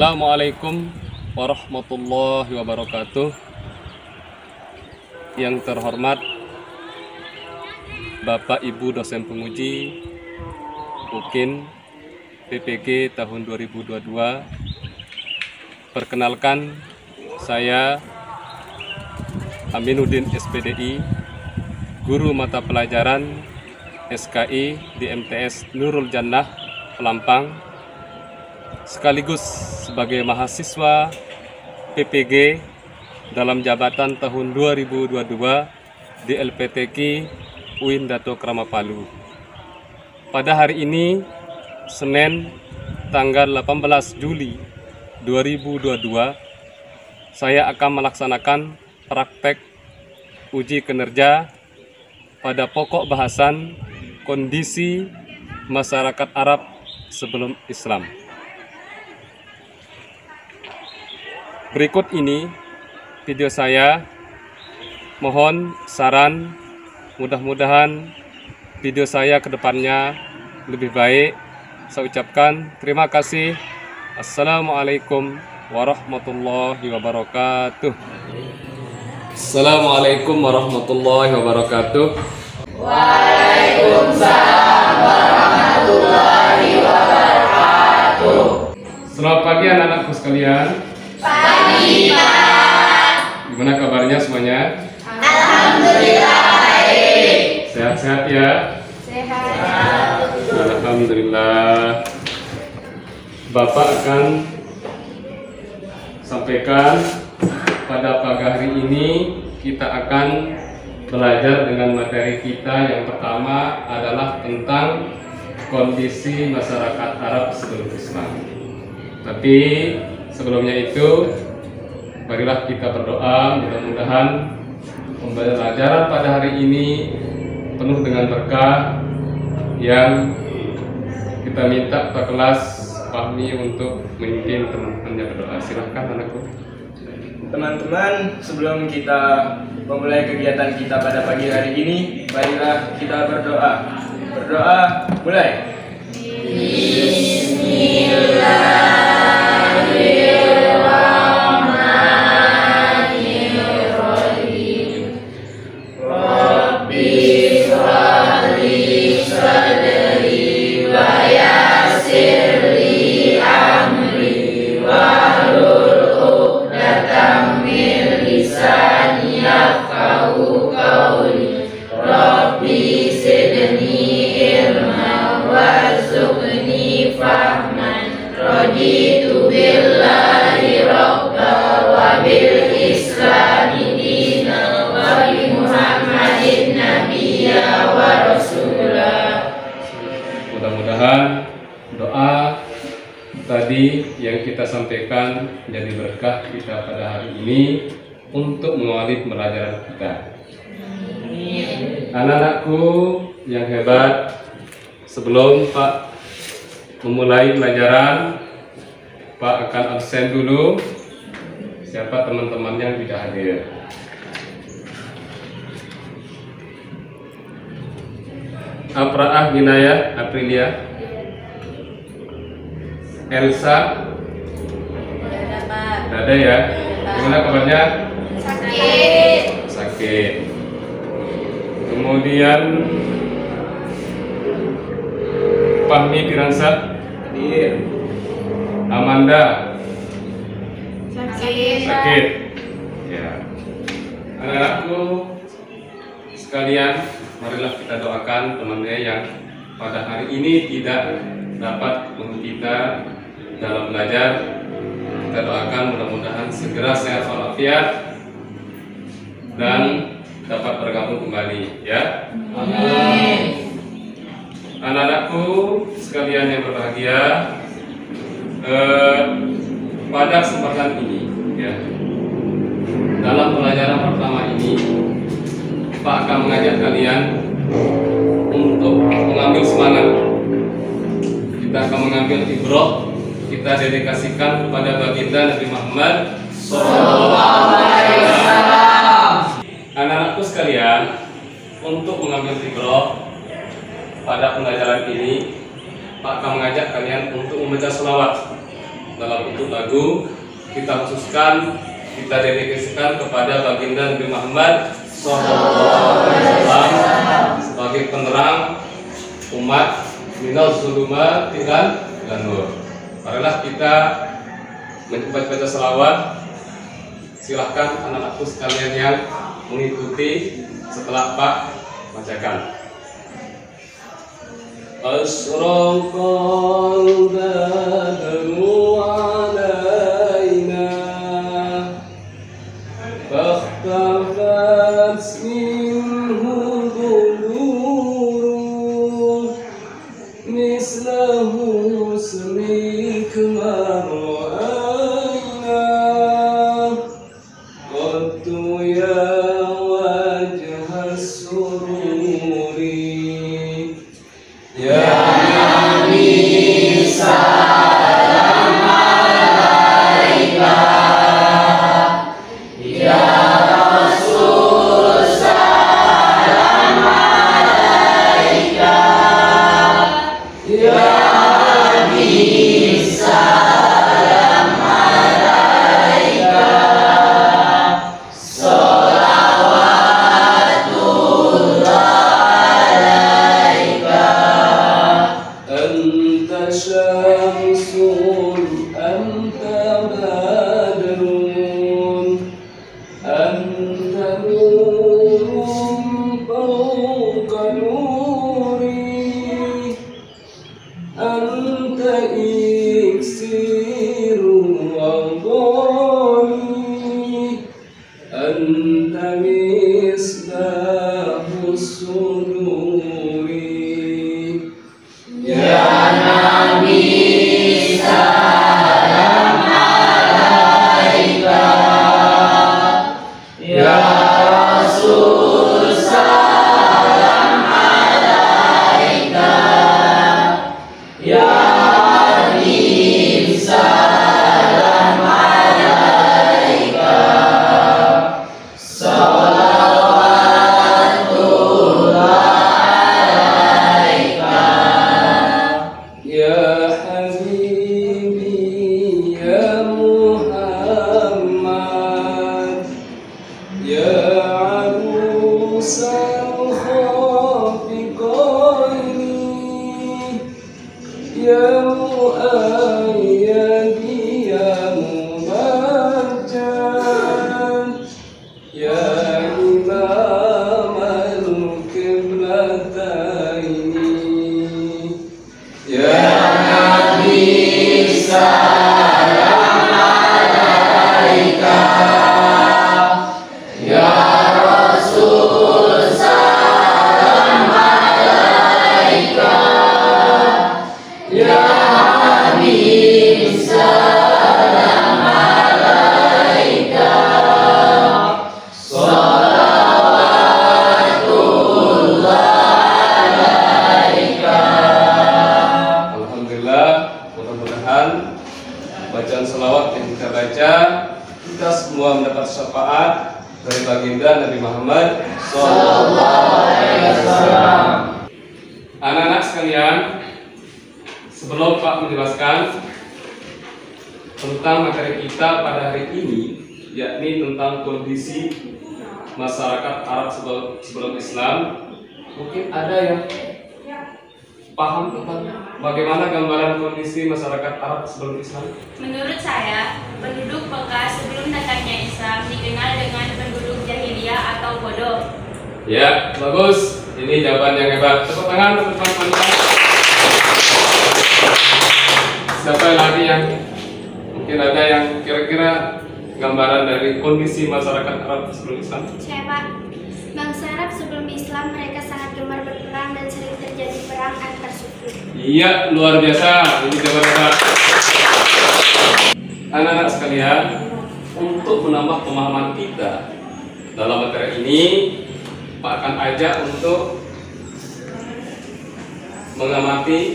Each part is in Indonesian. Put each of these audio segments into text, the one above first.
Assalamualaikum warahmatullahi wabarakatuh. Yang terhormat Bapak Ibu dosen penguji UKIN PPG tahun 2022. Perkenalkan, saya Aminuddin SPDI, guru mata pelajaran SKI di MTS Nurul Jannah Pelampang, sekaligus sebagai mahasiswa PPG dalam jabatan tahun 2022 di LPTQ UIN Dato Krama Palu. Pada hari ini, Senin tanggal 18 Juli 2022, saya akan melaksanakan praktek uji kinerja pada pokok bahasan kondisi masyarakat Arab sebelum Islam. Berikut ini video saya. Mohon saran, mudah-mudahan video saya ke depannya lebih baik. Saya ucapkan terima kasih. Assalamualaikum warahmatullahi wabarakatuh. Assalamualaikum warahmatullahi wabarakatuh. Waalaikumsalam warahmatullahi wabarakatuh. Selamat pagi anak-anakku sekalian. Pagi, Pak. Gimana kabarnya semuanya? Alhamdulillah baik. Sehat-sehat ya? Sehat. Alhamdulillah. Bapak akan sampaikan pada pagi hari ini kita akan belajar dengan materi kita. Yang pertama adalah tentang kondisi masyarakat Arab sebelum Islam. Tapi sebelumnya itu, marilah kita berdoa, mudah-mudahan pembelajaran pada hari ini penuh dengan berkah yang kita minta Pak kelas Fahmi untuk memimpin teman-temannya berdoa. Silahkan anakku. Teman-teman, sebelum kita memulai kegiatan kita pada pagi hari ini, marilah kita berdoa. Berdoa, mulai. Raditu billahi rabba wa bil islami dina wa bi Muhammadin nabiyya wa rasulah. Mudah-mudahan doa tadi yang kita sampaikan menjadi berkah kita pada hari ini untuk mengawali pembelajaran kita. Anak-anakku yang hebat, sebelum Pak memulai pelajaran, Pak akan absen dulu. Siapa teman-teman yang tidak hadir? Apraah Ginaya Aprilia, Elsa, tidak ada ya? Gimana kabarnya? Sakit. Sakit. Kemudian Fahmi Piransa, Hadir. Amanda, sakit. Ya. Anak-anakku sekalian, marilah kita doakan teman-teman yang pada hari ini tidak dapat mengikuti kita dalam belajar. Kita doakan mudah-mudahan segera sehat walafiat dan dapat bergabung kembali, ya. Amin. Anak-anakku sekalian yang berbahagia, pada kesempatan ini, ya, dalam pelajaran pertama ini, Pak akan mengajak kalian untuk mengambil semangat. Kita akan mengambil ibrah, kita dedikasikan kepada baginda Nabi Muhammad Sallallahu alaihi wasallam. Anak-anakku sekalian, untuk mengambil ibrah pada pelajaran ini, Pak akan mengajak kalian untuk membaca selawat. dalam bentuk lagu kita khususkan, kita dedikasikan kepada baginda Nabi Muhammad SAW sebagai penerang umat minal zulumati ilan nur. Marilah kita membaca selawat. Silahkan anak-anakku sekalian yang mengikuti setelah Pak bacakan. Asraqal badru alaina fakhtafat minhu dhuluru mislahu smik mar'aina qattu ya wajhas sururi ya Nabi salam alaika ya Rasul salam alaika ya Nabi salam alaika anta syamsun anta badrun anta nurun fawqa nuri anta iksiru awdani anta misbahus suduri ya Nabi salam alaika ya Rasul salam alaika ya Habib salam alaika ya Habibi ya Muhammad ya arusal khafiqaini ya muayyadi ya mumajjad ya imam al-qiblataini ya Nabi salam alaika ya Rasul salam alaika ya Habib salam alaika Alhamdulillah, mudah-mudahan bacaan selawat yang kita baca kita semua mendapat syafaat dari baginda Nabi Muhammad SAW. Anak-anak sekalian, sebelum Pak menjelaskan tentang materi kita pada hari ini, yakni tentang kondisi masyarakat Arab sebelum Islam, mungkin ada yang paham tentang bagaimana gambaran kondisi masyarakat Arab sebelum Islam? Menurut saya, penduduk Mekah sebelum datangnya Islam dikenal dengan penduduk jahiliyah atau bodoh. Ya, bagus. Ini jawaban yang hebat. Tepuk tangan untuk teman-teman. Siapa lagi yang mungkin ada yang kira-kira gambaran dari kondisi masyarakat Arab sebelum Islam? Saya Pak, bangsa Arab sebelum Islam mereka sangat gemar berperang dan sering terjadi perang antar suku. Iya, luar biasa. Ini jawaban hebat. Anak-anak sekalian, untuk menambah pemahaman kita dalam materi ini, Pak akan ajak untuk mengamati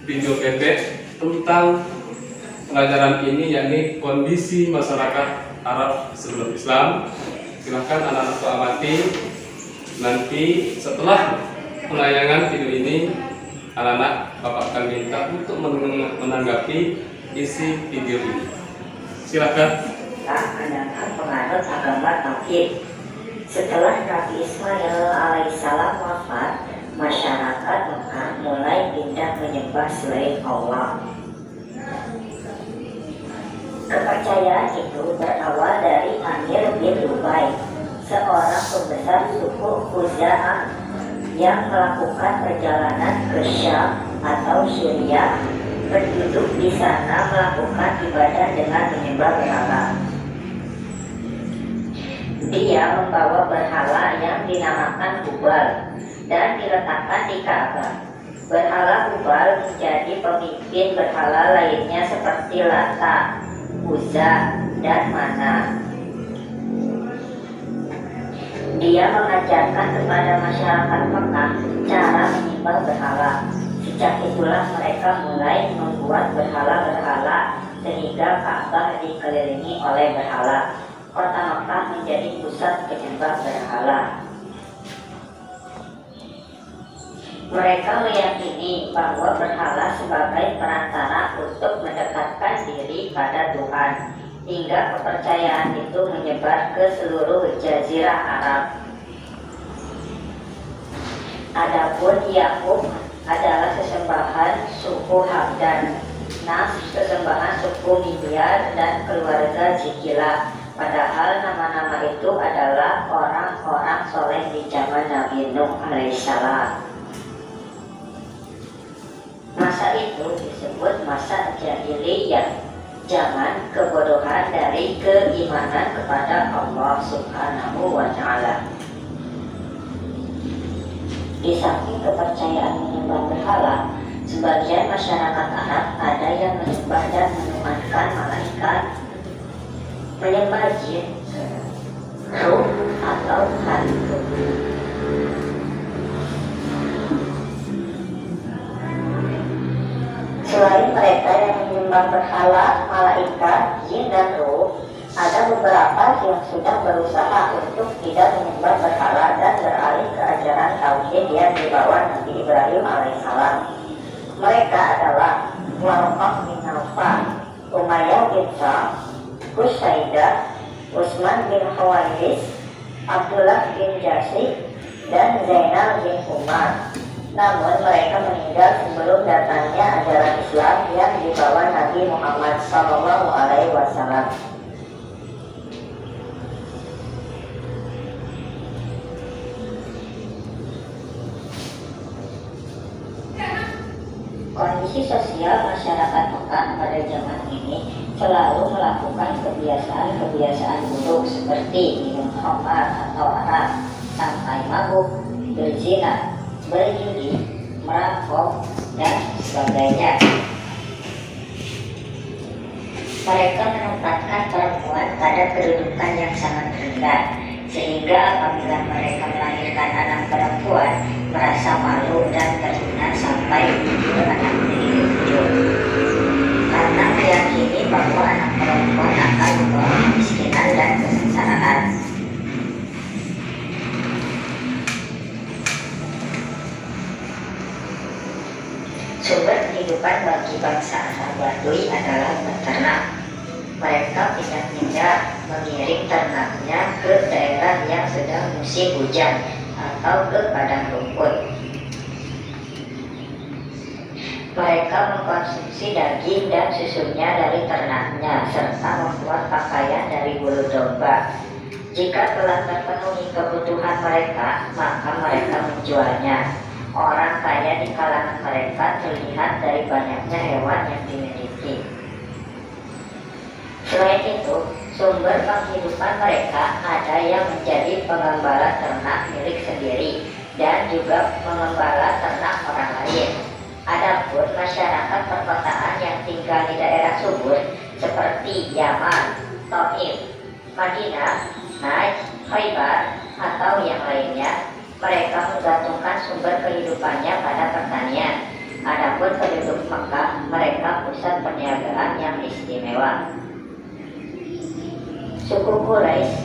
video pendek tentang pelajaran ini, yakni kondisi masyarakat Arab sebelum Islam. Silahkan anak-anakku amati. Nanti setelah penayangan video ini, anak-anak Bapak akan minta untuk menanggapi isi video ini. Silakan. Adalah penganut agama Tauhid. Setelah Nabi Ismail alaihissalam wafat, masyarakat Mekah mulai pindah menyembah selain Allah. Kepercayaan itu berawal dari Amir bin Lubai, seorang pembesar suku Khuza'ah yang melakukan perjalanan ke Syam atau Syria. Penduduk di sana melakukan ibadah dengan menyembah berhala. Dia membawa berhala yang dinamakan Hubal dan diletakkan di Ka'bah. Berhala Hubal menjadi pemimpin berhala lainnya seperti Lata, Uzza, dan Mana. Dia mengajarkan kepada masyarakat Mekah cara menyembah berhala. Sejak itulah mereka mulai membuat berhala-berhala sehingga Ka'bah dikelilingi oleh berhala. Kota Mekah menjadi pusat penyembah berhala. Mereka meyakini bahwa berhala sebagai perantara untuk mendekatkan diri pada Tuhan, hingga kepercayaan itu menyebar ke seluruh jazirah Arab. Adapun Yakub adalah sesembahan suku Hamdan, Nas sesembahan suku Midyar dan keluarga Jikila. Padahal nama-nama itu adalah orang-orang soleh di zaman Nabi Nuh alaihissalam. Masa itu disebut masa jahiliyah, zaman kebodohan dari keimanan kepada Allah Subhanahu wa Ta'ala. Di samping kepercayaan menyembah berhala, sebagian masyarakat Arab ada yang menyembah dan menuhankan malaikat, menyembah jin, ruh, atau hantu. Selain mereka yang menyembah berhala, malaikat, jin, dan ruh, ada beberapa yang sudah berusaha untuk tidak menyembah berhala dan beralih ke ajaran tauhid yang dibawa Nabi Ibrahim alaihissalam. Mereka adalah Warqah bin Nawfal, Umayyah bin Sa'd, Husaidah, Utsman bin Khawaris, Abdullah bin Jasib, dan Zainal bin Umar. Namun mereka meninggal sebelum datangnya ajaran Islam yang dibawa Nabi Muhammad SAW. Kondisi sosial masyarakat Mekah pada zaman ini selalu melakukan kebiasaan-kebiasaan buruk seperti minum khamar atau arak, sampai mabuk, berzina, berjudi, merampok, dan sebagainya. Mereka menempatkan perempuan pada kedudukan yang sangat rendah, sehingga apabila mereka melahirkan anak perempuan, merasa malu dan terhina sampai beranak diri hidup. Karena meyakini bahwa anak perempuan akan membawa kemiskinan dan kesengsaraan. Sumber kehidupan bagi bangsa Arab Badui adalah beternak. Mereka pindah-pindah mengiring ternaknya ke daerah yang sedang musim hujan atau ke padang rumput. Mereka mengkonsumsi daging dan susunya dari ternaknya serta membuat pakaian dari bulu domba. Jika telah terpenuhi kebutuhan mereka, maka mereka menjualnya. Orang kaya di kalangan mereka terlihat dari banyaknya hewan yang dimiliki. Selain itu, sumber penghidupan mereka ada yang menjadi pengembala ternak milik sendiri dan juga mengembala ternak orang lain. Adapun masyarakat perkotaan yang tinggal di daerah subur seperti Yaman, Taif, Madinah, Najd, Khaybar, atau yang lainnya, mereka menggantungkan sumber kehidupannya pada pertanian. Adapun penduduk Mekah, mereka pusat perniagaan yang istimewa. Suku Quraisy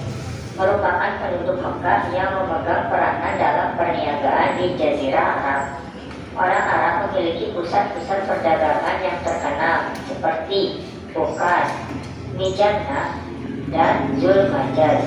merupakan penduduk Mekah yang memegang peranan dalam perniagaan di Jazirah Arab. Orang Arab memiliki pusat-pusat perdagangan yang terkenal seperti Bukhara, Mijana, dan Zulmajaz.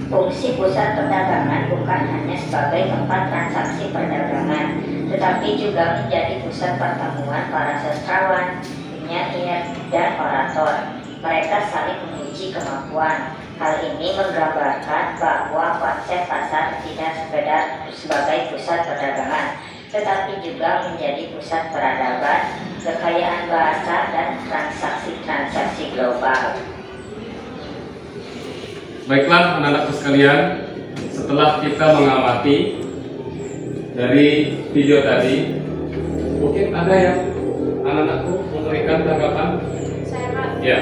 Fungsi pusat perdagangan bukan hanya sebagai tempat transaksi perdagangan, tetapi juga menjadi pusat pertemuan para sastrawan, penyair, dan orator. Mereka saling menguji kemampuan. Hal ini menggambarkan bahwa konsep pasar tidak sekedar sebagai pusat perdagangan, tetapi juga menjadi pusat peradaban, kekayaan bahasa, dan transaksi-transaksi global. Baiklah anak-anakku sekalian, setelah kita mengamati dari video tadi, mungkin ada yang anak-anakku memberikan tanggapan? Saya Pak. Ya.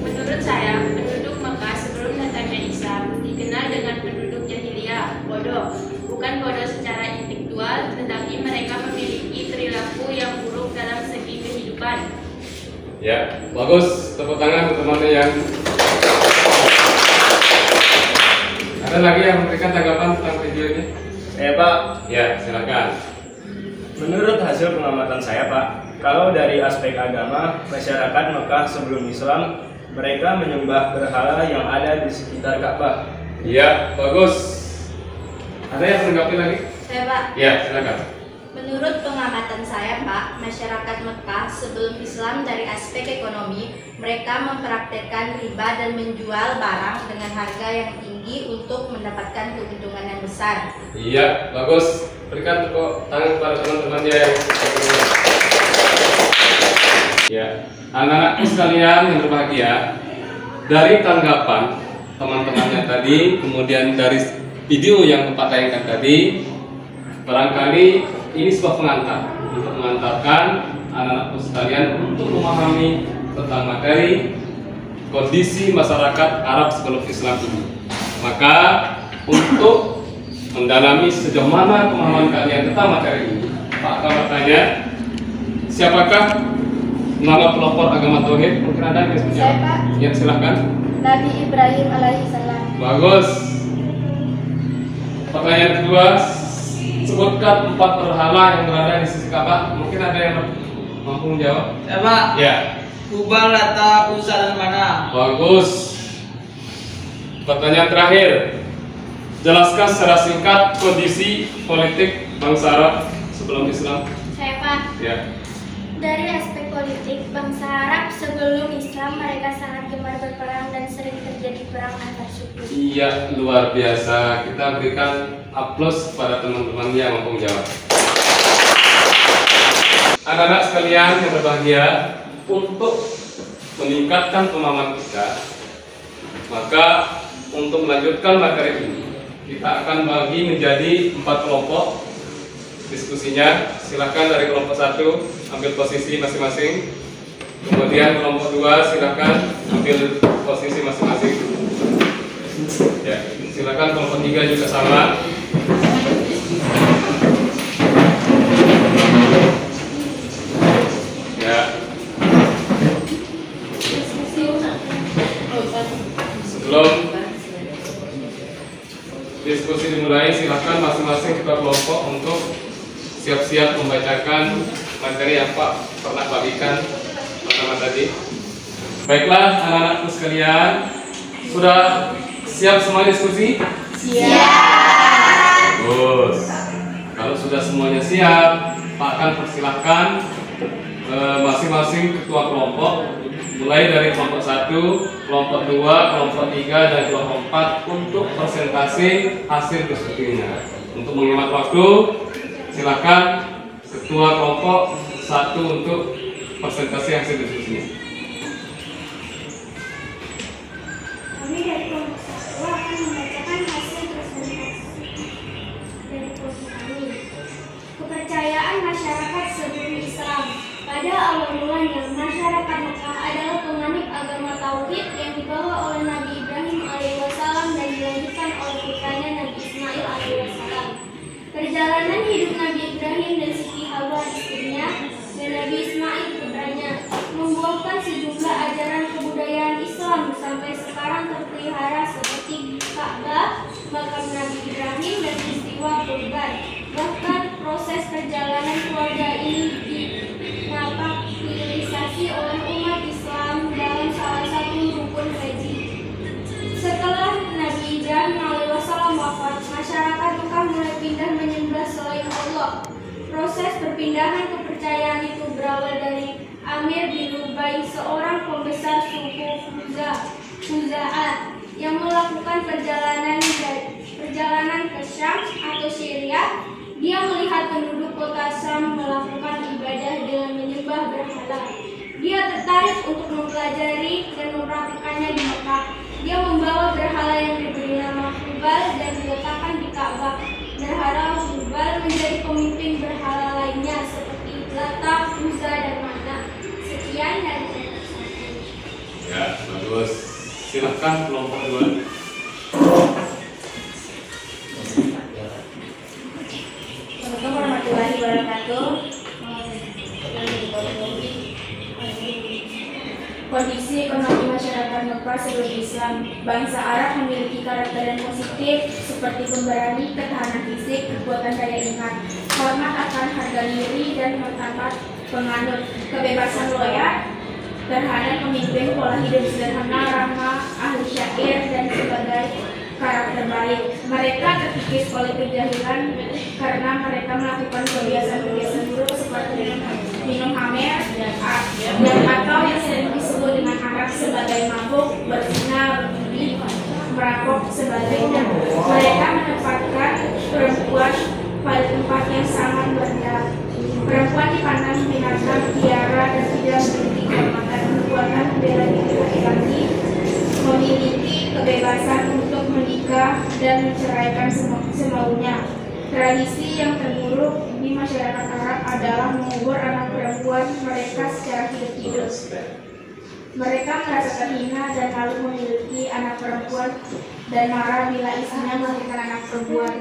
Menurut saya, penduduk Mekah sebelum datangnya Islam dikenal dengan penduduk jahiliyah, bodoh. Bukan bodoh secara intelektual, tetapi mereka memiliki perilaku yang buruk dalam segi kehidupan. Ya, bagus. Tepuk tangan untuk teman yang ada lagi yang memberikan tanggapan tentang video ini? Saya Pak, Ya, silakan. menurut hasil pengamatan saya Pak, kalau dari aspek agama, masyarakat Mekah sebelum Islam, mereka menyembah berhala yang ada di sekitar Ka'bah. Ya, bagus. Ada yang menanggapi lagi? Saya Pak, Ya, silakan. menurut pengamatan saya Pak, masyarakat Mekah sebelum Islam dari aspek ekonomi, mereka mempraktekkan riba dan menjual barang dengan harga yang tinggi untuk mendapatkan keuntungan yang besar. Iya, bagus. Berikan tepuk tangan kepada teman-temannya yang ya, anak-anakku sekalian yang berbahagia, dari tanggapan teman-temannya tadi, kemudian dari video yang Bapak tayangkan tadi, barangkali ini sebuah pengantar untuk mengantarkan anak-anakku sekalian untuk memahami tentang materi kondisi masyarakat Arab sebelum Islam ini. Maka untuk mendalami sejauh mana pemahaman kalian tentang materi ini, Pak akan bertanya, siapakah nama pelopor agama Tauhid? Mungkin ada yang bisa Saya, Pak. Ya, silahkan. Nabi Ibrahim alaihissalam. Bagus. Pertanyaan kedua, sebutkan 4 berhala yang berada di sisi Ka'bah. Mungkin ada yang mampu menjawab? Ya Pak, Ya. Hubal, Lata, Uzza, dan Manah. Bagus. Pertanyaan terakhir, jelaskan secara singkat kondisi politik bangsa Arab sebelum Islam. Saya Pak, Ya. dari aspek politik, bangsa Arab sebelum Islam mereka sangat gemar berperang dan sering terjadi perang antar suku. Iya, luar biasa. Kita berikan aplaus kepada teman-teman yang mampu menjawab. Anak-anak sekalian yang berbahagia, untuk meningkatkan pemahaman kita, maka untuk melanjutkan materi ini, kita akan bagi menjadi 4 kelompok diskusinya. Silakan dari kelompok 1 ambil posisi masing-masing. Kemudian kelompok 2 silakan ambil posisi masing-masing. Ya, silakan kelompok 3 juga sama. Ya. Sebelum diskusi dimulai, silakan masing-masing ketua kelompok untuk siap-siap membacakan materi yang Pak pernah bagikan pertama tadi. Baiklah anak-anakku sekalian, sudah siap semua diskusi? Siap. Bagus. Kalau sudah semuanya siap, Pak akan persilahkan masing-masing ketua kelompok, mulai dari kelompok 1, kelompok 2, kelompok 3, dan kelompok 4 untuk presentasi hasil diskusinya. Untuk menghemat waktu, silakan ketua kelompok 1 untuk presentasi hasil diskusinya. Kami dari kelompok 1 akan membacakan hasil presentasi dari kelompok kami. Kepercayaan masyarakat sebelum Islam. Pada awal mulanya, masyarakat Mekah adalah penganut agama Tauhid yang dibawa oleh Nabi Ibrahim alaihissalam dan dilanjutkan oleh putranya Nabi Ismail alaihissalam. Perjalanan hidup Nabi Ibrahim dan Siti Hawa istrinya dan Nabi Ismail putranya membuahkan masyarakat Mekah mulai pindah menyembah selain Allah. Proses perpindahan kepercayaan itu berawal dari Amir bin Lubai, seorang pembesar suku Khuza'ah yang melakukan perjalanan ke Syam atau Syria. Dia melihat penduduk kota Syam melakukan ibadah dengan menyembah berhala. Dia tertarik untuk mempelajari dan mempraktikannya di Mekah. Dia membawa berhala yang diberi nama Hubal dan diletakkan di Ka'bah. Berhala Hubal menjadi pemimpin berhala lainnya seperti Lata, Uzza, dan Manat. Sekian dari saya. Ya, bagus. Silahkan kelompok 2. Assalamualaikum warahmatullahi wabarakatuh. Kondisi ekonomi masyarakat Mekah sebelum Islam. Bangsa Arab memiliki karakter yang positif seperti pemberani, ketahanan fisik, kekuatan daya ingat, hormat akan harga diri dan martabat penganut, kebebasan loya, terhadap pemimpin, pola hidup sederhana, ramah, ahli syair, dan sebagai karakter baik. Mereka terkikis oleh kejahilan karena mereka melakukan kebiasaan-kebiasaan buruk seperti minum khamr dan atau yang sering disebut dengan Arab sebagai mabuk, berzina, merampok, sebagainya. Mereka menempatkan perempuan pada tempat yang sangat rendah. Perempuan dipandang binatang, tiara, dan tidak memiliki kehormatan. Perempuan bela diri laki-laki memiliki kebebasan untuk menikah dan menceraikan semaunya. Tradisi yang terburuk di masyarakat Arab adalah mengubur anak perempuan mereka secara hidup-hidup. Mereka merasa terhina dan malu memiliki anak perempuan dan marah bila istrinya melahirkan anak perempuan.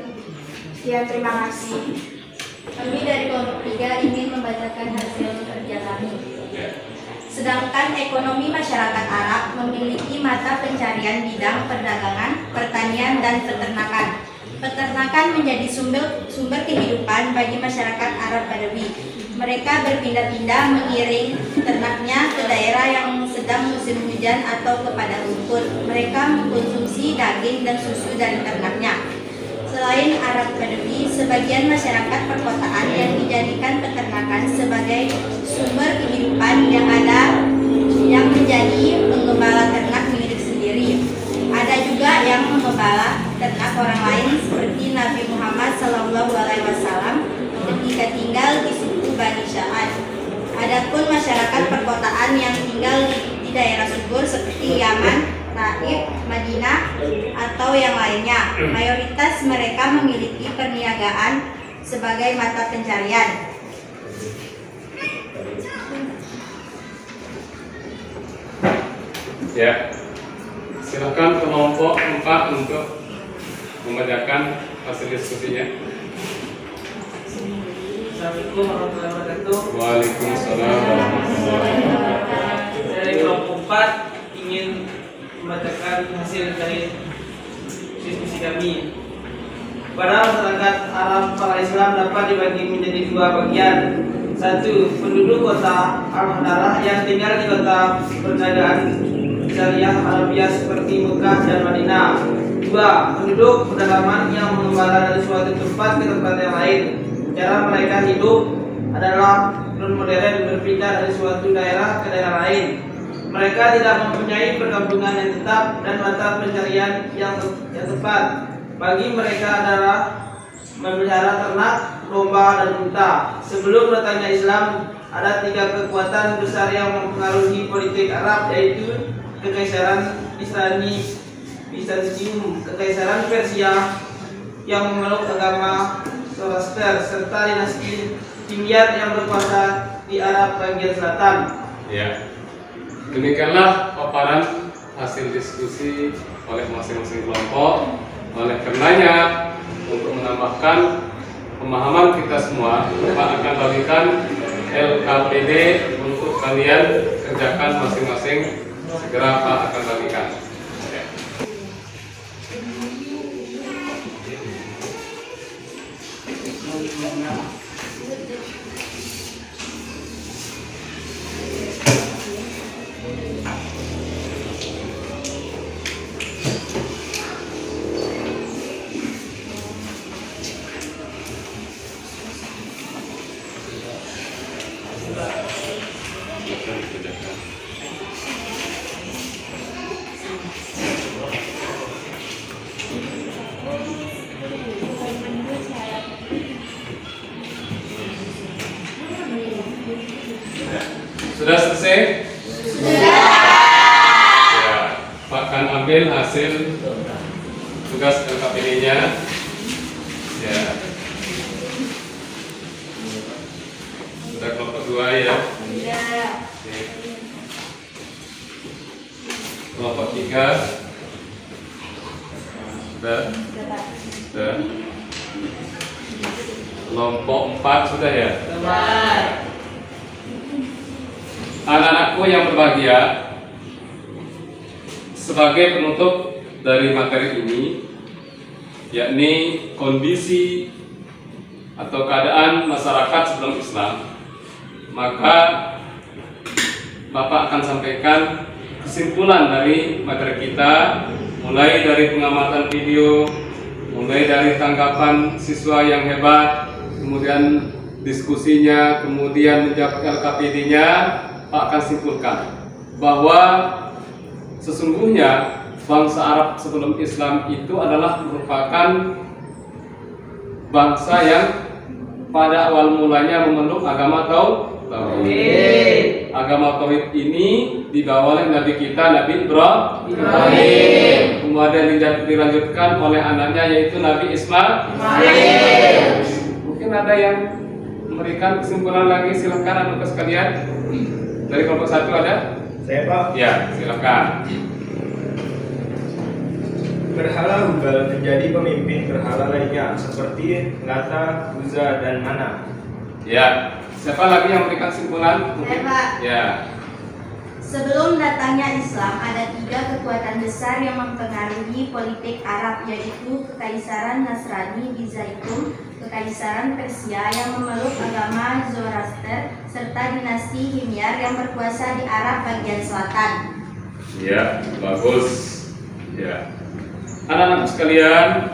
Ya, terima kasih. Kami dari kelompok 3 ingin membacakan hasil kerja kami. Sedangkan ekonomi masyarakat Arab memiliki mata pencarian bidang perdagangan, pertanian, dan peternakan. Peternakan menjadi sumber kehidupan bagi masyarakat Arab Badawi. Mereka berpindah-pindah mengiring ternaknya ke daerah yang sedang musim hujan atau ke padang rumput. Mereka mengkonsumsi daging dan susu dari ternaknya. Selain Arab Badawi, sebagian masyarakat perkotaan yang dijadikan peternakan sebagai sumber kehidupan yang menjadi penggembala ternak milik sendiri. Ada juga yang mengembala ternak orang lain seperti Nabi Muhammad SAW ketika tinggal di suku Bani Sa'ad. Adapun masyarakat perkotaan yang tinggal di daerah subur seperti Yaman, Taif, Madinah, atau yang lainnya, mayoritas mereka memiliki perniagaan sebagai mata pencarian. Ya, silakan kelompok 4 untuk membacakan hasil diskusinya. Assalamualaikum warahmatullahi wabarakatuh. Waalaikumsalam warahmatullahi wabarakatuh. Dari kelompok 4 ingin membacakan hasil dari diskusi kami. Pada masyarakat Arab para Islam dapat dibagi menjadi 2 bagian. 1. Penduduk kota Al-Hadarah yang tinggal di kota perdagangan syariah Arabia seperti Mekah dan Madinah. 2. Penduduk pedalaman yang mengembala dari suatu tempat ke tempat yang lain. Cara mereka hidup adalah non-modern, berpindah dari suatu daerah ke daerah lain. Mereka tidak mempunyai perkampungan yang tetap dan mata pencarian yang tepat. Bagi mereka adalah memelihara ternak, domba, dan unta. Sebelum datangnya Islam, ada 3 kekuatan besar yang mempengaruhi politik Arab, yaitu Kekaisaran Bizantium, Kekaisaran Persia yang memeluk agama Zoroaster, serta dinasti Himyar yang berkuasa di Arab bagian selatan. Ya, demikianlah paparan hasil diskusi oleh masing-masing kelompok. Oleh karenanya, untuk menambahkan pemahaman kita semua, Pak akan bagikan LKPD untuk kalian kerjakan masing-masing. Segera Pak akan bagikan. Sudah selesai? Sudah. Ya, Pak akan ambil hasil tugas LKPD-nya. Ya. Sudah kelompok 2 ya. Oke. Kelompok 3. Sudah. Sudah. Kelompok 4 sudah ya? Anak-anakku yang berbahagia, sebagai penutup dari materi ini, yakni kondisi atau keadaan masyarakat sebelum Islam, maka Bapak akan sampaikan kesimpulan dari materi kita, mulai dari pengamatan video, mulai dari tanggapan siswa yang hebat, kemudian diskusinya, kemudian menjawab LKPD-nya. Pak akan simpulkan bahwa sesungguhnya bangsa Arab sebelum Islam itu adalah merupakan bangsa yang pada awal mulanya memeluk agama Tauhid. Agama Tauhid ini dibawa oleh Nabi kita, Nabi Ibrahim. Kemudian dilanjutkan oleh anaknya yaitu Nabi Ismail. Mungkin ada yang memberikan kesimpulan lagi, silakan anak sekalian. Dari kelompok 1 ada? Saya Pak. Ya, silakan. Berhala Hubal menjadi pemimpin berhala lainnya seperti Lata, Uzza, dan Mana. Ya, siapa lagi yang memberikan kesimpulan? Saya, Pak. Ya. Sebelum datangnya Islam, ada 3 kekuatan besar yang mempengaruhi politik Arab, yaitu Kekaisaran Nasrani di Zaitun, Kekaisaran Persia yang memeluk agama Zoroaster, serta dinasti Himyar yang berkuasa di Arab bagian selatan. Ya, bagus. Ya. Anak-anak sekalian,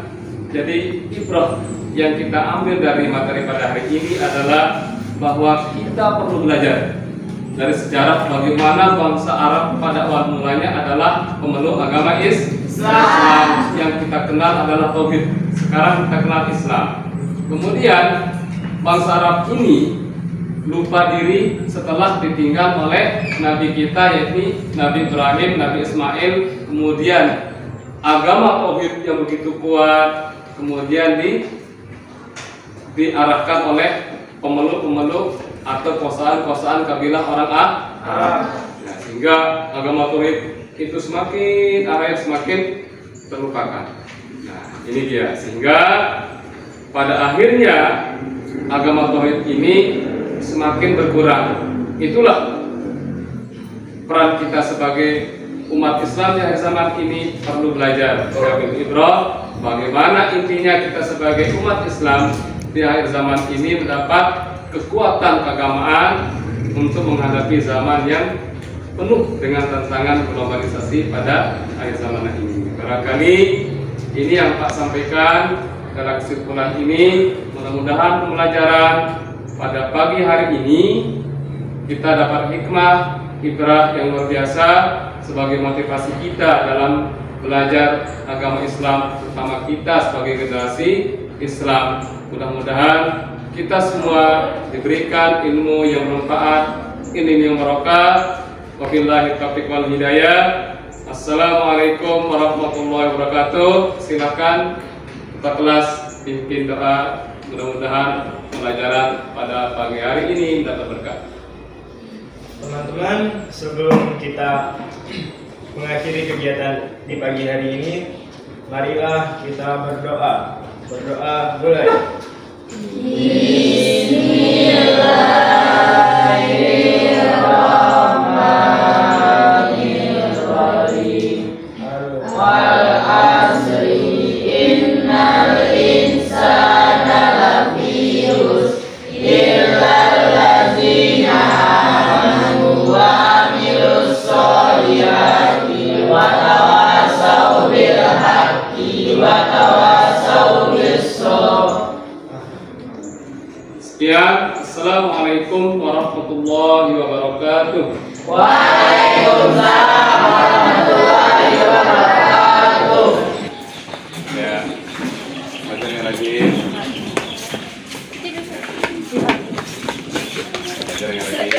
jadi ibrah yang kita ambil dari materi pada hari ini adalah bahwa kita perlu belajar dari sejarah bagaimana bangsa Arab pada awal mulanya adalah pemeluk agama Islam. Yang kita kenal adalah Tauhid. Sekarang kita kenal Islam. Kemudian bangsa Arab ini lupa diri setelah ditinggal oleh Nabi kita, yaitu Nabi Ibrahim, Nabi Ismail. Kemudian agama Tauhid yang begitu kuat kemudian diarahkan oleh pemeluk-pemeluk atau kosaan kabilah orang Arab. Nah, sehingga agama Tauhid itu semakin terlupakan. Nah, ini dia. Sehingga pada akhirnya agama Tauhid ini semakin berkurang. Itulah peran kita sebagai umat Islam di akhir zaman ini perlu belajar sebagai ibrah bagaimana intinya kita sebagai umat Islam di akhir zaman ini mendapat kekuatan keagamaan untuk menghadapi zaman yang penuh dengan tantangan globalisasi pada akhir zaman ini. Barangkali ini yang Pak sampaikan dalam kesimpulan ini. Mudah-mudahan pembelajaran pada pagi hari ini kita dapat hikmah, ibrah yang luar biasa sebagai motivasi kita dalam belajar agama Islam, terutama kita sebagai generasi Islam. Mudah-mudahan kita semua diberikan ilmu yang bermanfaat, ilmu yang barokah. Wabillahi taufiq wal hidayah. Assalamualaikum warahmatullahi wabarakatuh. Silakan Ketua kelas pimpin doa. Mudah-mudahan pembelajaran pada pagi hari ini dapat berkah. Teman-teman, sebelum kita mengakhiri kegiatan di pagi hari ini, marilah kita berdoa. Berdoa mulai. Bismillahirrahmanirrahim. Wal asri innal insana lafi khusr illal ladzina amanu wa amilus sholihati wa tawasaw bil haqqi wa tawasaw bis sabr. Sekian, Assalamualaikum warahmatullahi wabarakatuh. Waalaikumsalam warahmatullahi wabarakatuh. Ya, belajarnya lagi. Belajarnya lagi.